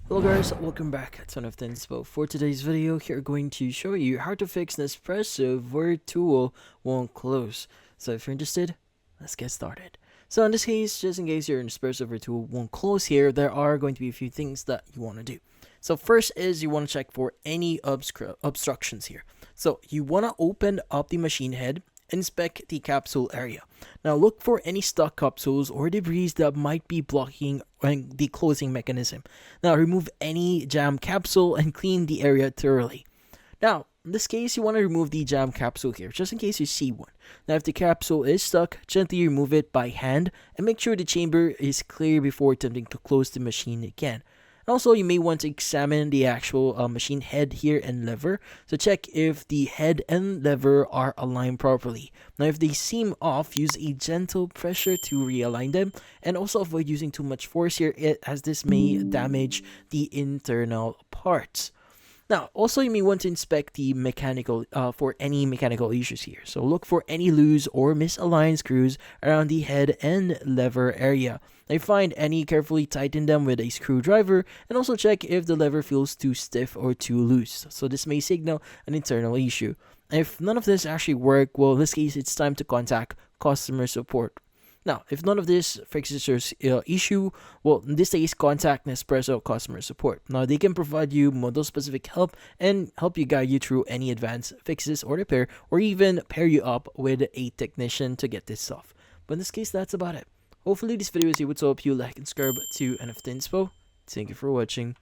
Hello guys, welcome back to another Inspo. For today's video, here we're going to show you how to fix Nespresso Vertuo won't close. So if you're interested, let's get started. So in this case, just in case your Nespresso Vertuo won't close here, there are going to be a few things that you want to do. So first is you want to check for any obstructions here. So you want to open up the machine head, inspect the capsule area. Now look for any stuck capsules or debris that might be blocking the closing mechanism. Now remove any jam capsule and clean the area thoroughly. Now, in this case, you want to remove the jam capsule here, just in case you see one. Now, if the capsule is stuck, gently remove it by hand and make sure the chamber is clear before attempting to close the machine again. Also, you may want to examine the actual machine head here and lever. So check if the head and lever are aligned properly. Now, if they seem off, use a gentle pressure to realign them. And also avoid using too much force here, as this may damage the internal parts. Now, also you may want to inspect the mechanical for any mechanical issues here. So look for any loose or misaligned screws around the head and lever area. Now, find any, carefully tighten them with a screwdriver, and also check if the lever feels too stiff or too loose. So this may signal an internal issue. If none of this actually work, well, in this case, it's time to contact customer support. Now, if none of this fixes your issue, well, in this case, contact Nespresso customer support. Now, they can provide you model-specific help and help you guide you through any advanced fixes or repair, or even pair you up with a technician to get this off. But in this case, that's about it. Hopefully, this video was able to help you like and subscribe to NFT Inspo. Thank you for watching.